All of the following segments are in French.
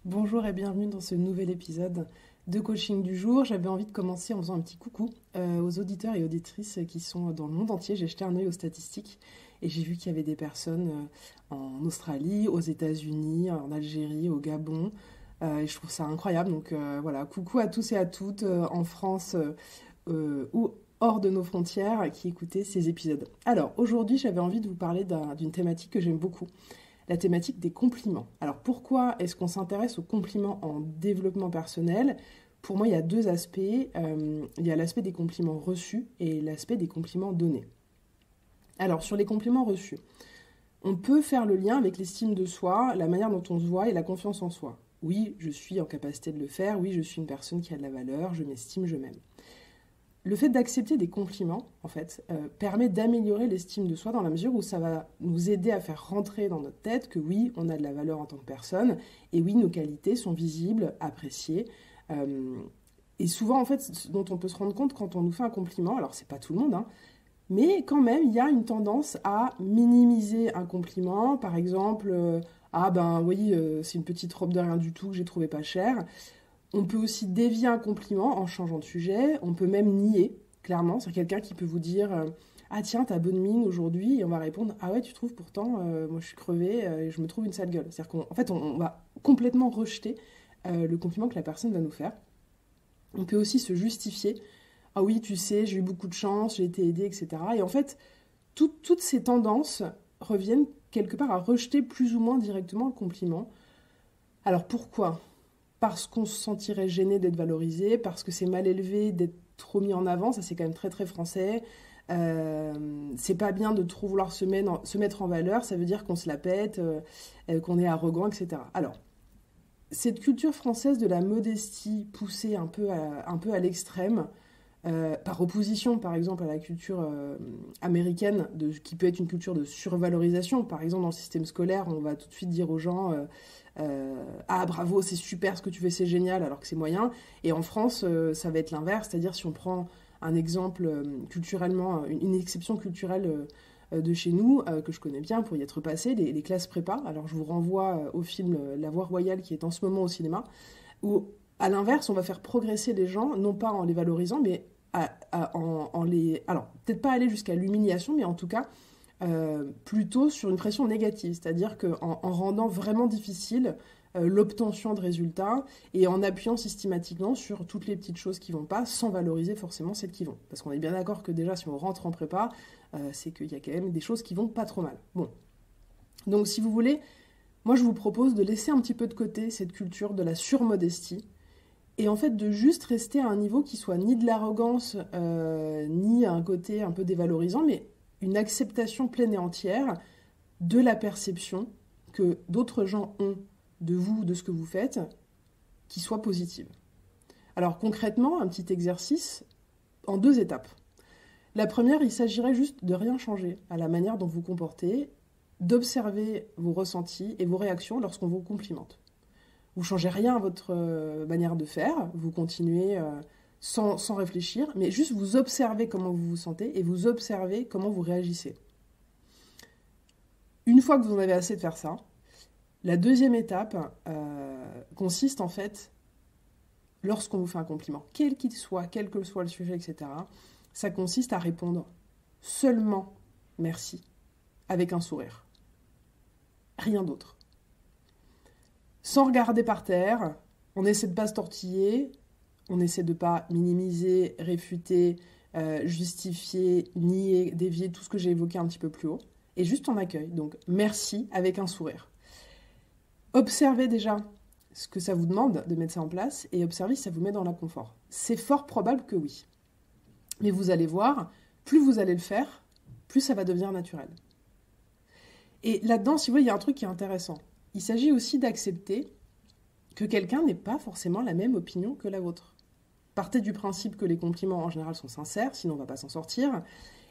Bonjour et bienvenue dans ce nouvel épisode de Coaching du jour. J'avais envie de commencer en faisant un petit coucou aux auditeurs et auditrices qui sont dans le monde entier. J'ai jeté un œil aux statistiques et j'ai vu qu'il y avait des personnes en Australie, aux États-Unis, en Algérie, au Gabon. Et je trouve ça incroyable. Donc voilà, coucou à tous et à toutes en France ou hors de nos frontières qui écoutaient ces épisodes. Alors aujourd'hui, j'avais envie de vous parler d'une thématique que j'aime beaucoup, la thématique des compliments. Alors pourquoi est-ce qu'on s'intéresse aux compliments en développement personnel? Pour moi, il y a deux aspects. Il y a l'aspect des compliments reçus et l'aspect des compliments donnés. Alors sur les compliments reçus, on peut faire le lien avec l'estime de soi, la manière dont on se voit et la confiance en soi. Oui, je suis en capacité de le faire. Oui, je suis une personne qui a de la valeur. Je m'estime, je m'aime. Le fait d'accepter des compliments, en fait, permet d'améliorer l'estime de soi dans la mesure où ça va nous aider à faire rentrer dans notre tête que oui, on a de la valeur en tant que personne, et oui, nos qualités sont visibles, appréciées. Euh, et souvent, en fait, ce dont on peut se rendre compte quand on nous fait un compliment, alors c'est pas tout le monde, hein, mais quand même, il y a une tendance à minimiser un compliment. Par exemple, ah ben oui, c'est une petite robe de rien du tout que j'ai trouvé pas chère. On peut aussi dévier un compliment en changeant de sujet. On peut même nier, clairement. C'est quelqu'un qui peut vous dire ah tiens, t'as bonne mine aujourd'hui. Et on va répondre ah ouais, tu trouves pourtant, moi je suis crevée et je me trouve une sale gueule. C'est-à-dire qu'en fait, on va complètement rejeter le compliment que la personne va nous faire. On peut aussi se justifier. Ah oui, tu sais, j'ai eu beaucoup de chance, j'ai été aidée, etc. Et en fait, toutes ces tendances reviennent quelque part à rejeter plus ou moins directement le compliment. Alors pourquoi? Parce qu'on se sentirait gêné d'être valorisé, parce que c'est mal élevé d'être trop mis en avant, ça c'est quand même très très français. C'est pas bien de trop vouloir se mettre en valeur, ça veut dire qu'on se la pète, qu'on est arrogant, etc. Alors, cette culture française de la modestie poussée un peu à l'extrême, par opposition par exemple à la culture américaine, qui peut être une culture de survalorisation. Par exemple dans le système scolaire, on va tout de suite dire aux gens ah bravo, c'est super ce que tu fais, c'est génial, alors que c'est moyen. Et en France, ça va être l'inverse, c'est-à-dire si on prend un exemple culturellement, une exception culturelle de chez nous, que je connais bien pour y être passé, les classes prépa. Alors je vous renvoie au film La Voie Royale qui est en ce moment au cinéma, où à l'inverse, on va faire progresser les gens, non pas en les valorisant, mais en les... Alors, peut-être pas aller jusqu'à l'humiliation, mais en tout cas, plutôt sur une pression négative. C'est-à-dire en rendant vraiment difficile l'obtention de résultats et en appuyant systématiquement sur toutes les petites choses qui vont pas, sans valoriser forcément celles qui vont. Parce qu'on est bien d'accord que déjà, si on rentre en prépa, c'est qu'il y a quand même des choses qui vont pas trop mal. Bon. Donc, si vous voulez, moi, je vous propose de laisser un petit peu de côté cette culture de la surmodestie et en fait de juste rester à un niveau qui soit ni de l'arrogance, ni un côté un peu dévalorisant, mais une acceptation pleine et entière de la perception que d'autres gens ont de vous, de ce que vous faites, qui soit positive. Alors concrètement, un petit exercice en deux étapes. La première, il s'agirait juste de rien changer à la manière dont vous vous comportez, d'observer vos ressentis et vos réactions lorsqu'on vous complimente. Vous ne changez rien à votre manière de faire, vous continuez sans réfléchir, mais juste vous observez comment vous vous sentez et vous observez comment vous réagissez. Une fois que vous en avez assez de faire ça, la deuxième étape consiste en fait, lorsqu'on vous fait un compliment, quel qu'il soit, quel que soit le sujet, etc., ça consiste à répondre seulement merci, avec un sourire. Rien d'autre. Sans regarder par terre, on essaie de ne pas se tortiller, on essaie de ne pas minimiser, réfuter, justifier, nier, dévier, tout ce que j'ai évoqué un petit peu plus haut. Et juste on accueille. Donc merci avec un sourire. Observez déjà ce que ça vous demande de mettre ça en place et observez si ça vous met dans l'inconfort. C'est fort probable que oui. Mais vous allez voir, plus vous allez le faire, plus ça va devenir naturel. Et là-dedans, si vous voulez, il y a un truc qui est intéressant. Il s'agit aussi d'accepter que quelqu'un n'ait pas forcément la même opinion que la vôtre. Partez du principe que les compliments en général sont sincères, sinon on ne va pas s'en sortir.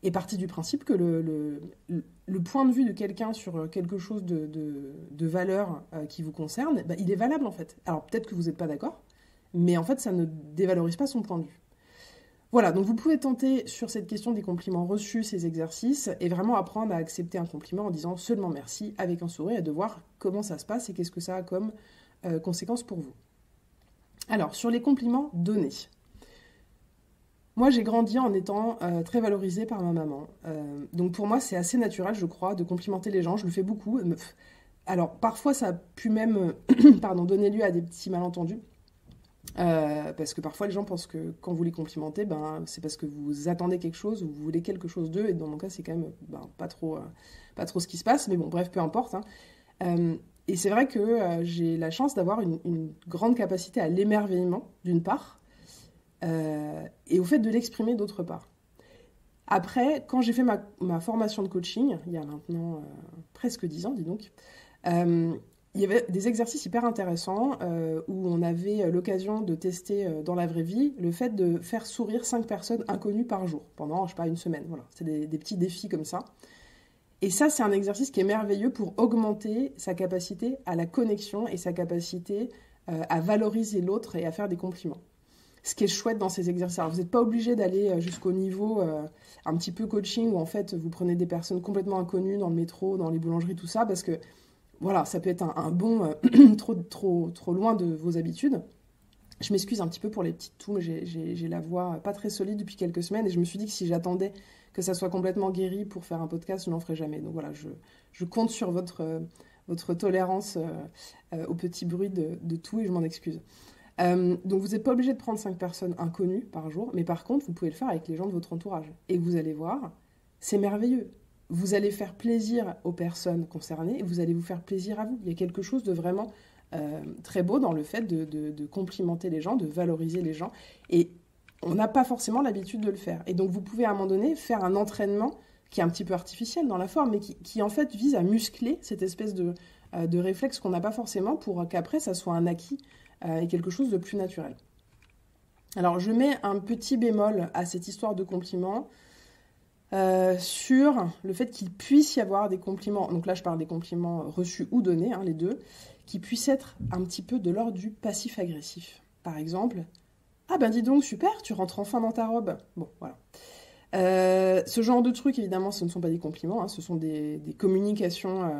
Et partez du principe que le point de vue de quelqu'un sur quelque chose de valeur qui vous concerne, bah, il est valable en fait. Alors peut-être que vous n'êtes pas d'accord, mais en fait ça ne dévalorise pas son point de vue. Voilà, donc vous pouvez tenter sur cette question des compliments reçus, ces exercices, et vraiment apprendre à accepter un compliment en disant seulement merci avec un sourire et de voir comment ça se passe et qu'est-ce que ça a comme conséquences pour vous. Alors, sur les compliments donnés. Moi, j'ai grandi en étant très valorisée par ma maman. Donc pour moi, c'est assez naturel, je crois, de complimenter les gens. Je le fais beaucoup. Alors, parfois, ça a pu même donner lieu à des petits malentendus. Parce que parfois, les gens pensent que quand vous les complimentez, c'est parce que vous attendez quelque chose ou vous voulez quelque chose d'eux. Et dans mon cas, c'est quand même pas trop ce qui se passe. Mais bon, bref, peu importe. Et c'est vrai que j'ai la chance d'avoir une grande capacité à l'émerveillement, d'une part, et au fait de l'exprimer d'autre part. Après, quand j'ai fait ma formation de coaching, il y a maintenant presque 10 ans, dis donc, il y avait des exercices hyper intéressants où on avait l'occasion de tester dans la vraie vie le fait de faire sourire 5 personnes inconnues par jour, pendant, je sais pas, une semaine. Voilà. C'est des petits défis comme ça. Et ça, c'est un exercice qui est merveilleux pour augmenter sa capacité à la connexion et sa capacité à valoriser l'autre et à faire des compliments. Ce qui est chouette dans ces exercices. Alors, vous n'êtes pas obligé d'aller jusqu'au niveau un petit peu coaching où en fait vous prenez des personnes complètement inconnues dans le métro, dans les boulangeries, tout ça, parce que voilà, ça peut être un bond trop loin de vos habitudes. Je m'excuse un petit peu pour les petites toux, mais j'ai la voix pas très solide depuis quelques semaines et je me suis dit que si j'attendais que ça soit complètement guéri pour faire un podcast, je n'en ferai jamais. Donc voilà, je compte sur votre tolérance aux petits bruits de toux et je m'en excuse. Donc vous n'êtes pas obligé de prendre 5 personnes inconnues par jour, mais par contre, vous pouvez le faire avec les gens de votre entourage. Et vous allez voir, c'est merveilleux. Vous allez faire plaisir aux personnes concernées et vous allez vous faire plaisir à vous. Il y a quelque chose de vraiment très beau dans le fait de complimenter les gens, de valoriser les gens. Et on n'a pas forcément l'habitude de le faire. Et donc vous pouvez à un moment donné faire un entraînement qui est un petit peu artificiel dans la forme, mais qui en fait vise à muscler cette espèce de réflexe qu'on n'a pas forcément pour qu'après ça soit un acquis et quelque chose de plus naturel. Alors je mets un petit bémol à cette histoire de compliments sur le fait qu'il puisse y avoir des compliments, donc là je parle des compliments reçus ou donnés, les deux, qui puissent être un petit peu de l'ordre du passif-agressif. Par exemple, « Ah ben dis donc, super, tu rentres enfin dans ta robe !» Bon, voilà. Ce genre de trucs, évidemment, ce ne sont pas des compliments, ce sont des communications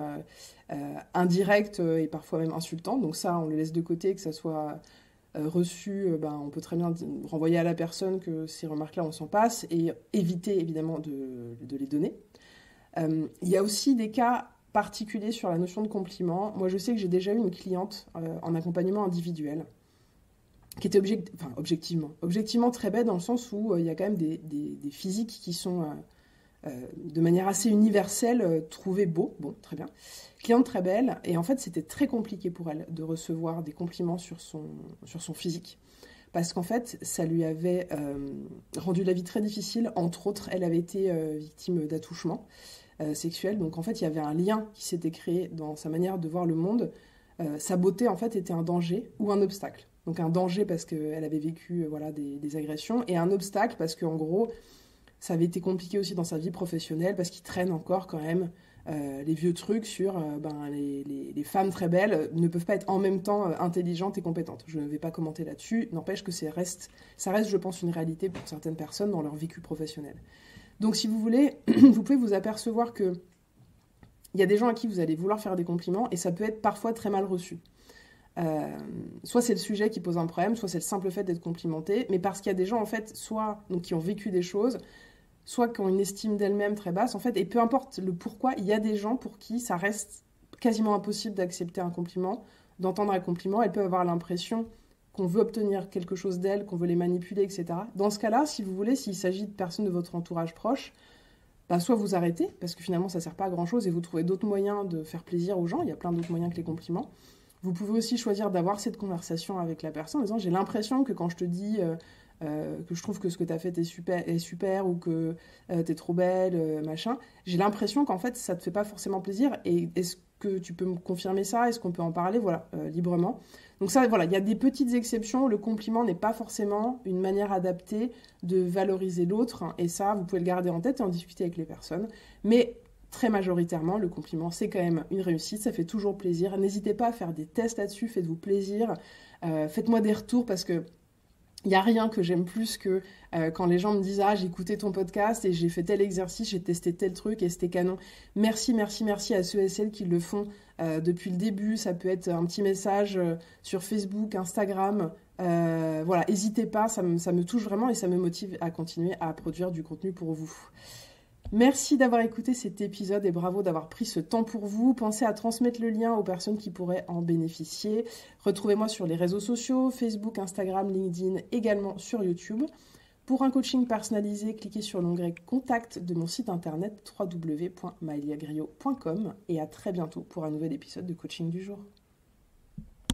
indirectes et parfois même insultantes. Donc ça, on le laisse de côté, que ça soit reçu, on peut très bien renvoyer à la personne que ces remarques-là, on s'en passe, et éviter, évidemment, de les donner. Il y a aussi des cas particuliers sur la notion de compliment. Moi, je sais que j'ai déjà eu une cliente en accompagnement individuel qui était objectivement très belle dans le sens où il y a quand même des physiques qui sont de manière assez universelle trouvés beaux. Bon, très bien. Cliente très belle, et en fait c'était très compliqué pour elle de recevoir des compliments sur son physique, parce qu'en fait ça lui avait rendu la vie très difficile. Entre autres, elle avait été victime d'attouchements sexuels, donc en fait il y avait un lien qui s'était créé dans sa manière de voir le monde. Sa beauté en fait était un danger ou un obstacle. Donc un danger parce qu'elle avait vécu des agressions, et un obstacle parce qu'en gros, ça avait été compliqué aussi dans sa vie professionnelle, parce qu'il traîne encore quand même les vieux trucs sur les femmes très belles ne peuvent pas être en même temps intelligentes et compétentes. Je ne vais pas commenter là-dessus, n'empêche que ça reste, je pense, une réalité pour certaines personnes dans leur vécu professionnel. Donc si vous voulez, vous pouvez vous apercevoir que il y a des gens à qui vous allez vouloir faire des compliments, et ça peut être parfois très mal reçu. Soit c'est le sujet qui pose un problème, soit c'est le simple fait d'être complimenté, mais parce qu'il y a des gens en fait, soit donc, qui ont vécu des choses, soit qui ont une estime d'elles-mêmes très basse en fait, et peu importe le pourquoi, il y a des gens pour qui ça reste quasiment impossible d'accepter un compliment, d'entendre un compliment. Elles peuvent avoir l'impression qu'on veut obtenir quelque chose d'elles, qu'on veut les manipuler, etc. Dans ce cas-là, si vous voulez, s'il s'agit de personnes de votre entourage proche, soit vous arrêtez, parce que finalement ça ne sert pas à grand-chose, et vous trouvez d'autres moyens de faire plaisir aux gens. Il y a plein d'autres moyens que les compliments. Vous pouvez aussi choisir d'avoir cette conversation avec la personne en disant « J'ai l'impression que quand je te dis que je trouve que ce que tu as fait est super ou que tu es trop belle, machin, j'ai l'impression qu'en fait ça ne te fait pas forcément plaisir. Et est-ce que tu peux me confirmer ça ? Est-ce qu'on peut en parler ? » Voilà, librement. Donc ça, voilà, il y a des petites exceptions. Le compliment n'est pas forcément une manière adaptée de valoriser l'autre. Et ça, vous pouvez le garder en tête et en discuter avec les personnes. Mais très majoritairement, le compliment, c'est quand même une réussite, ça fait toujours plaisir. N'hésitez pas à faire des tests là-dessus, faites-vous plaisir. Faites-moi des retours, parce que il n'y a rien que j'aime plus que quand les gens me disent « Ah, j'ai écouté ton podcast et j'ai fait tel exercice, j'ai testé tel truc et c'était canon. » Merci à ceux et celles qui le font depuis le début. Ça peut être un petit message sur Facebook, Instagram. Voilà, n'hésitez pas, ça me touche vraiment et ça me motive à continuer à produire du contenu pour vous. Merci d'avoir écouté cet épisode et bravo d'avoir pris ce temps pour vous. Pensez à transmettre le lien aux personnes qui pourraient en bénéficier. Retrouvez-moi sur les réseaux sociaux, Facebook, Instagram, LinkedIn, également sur YouTube. Pour un coaching personnalisé, cliquez sur l'onglet Contact de mon site internet www.maeliagrio.com et à très bientôt pour un nouvel épisode de Coaching du jour.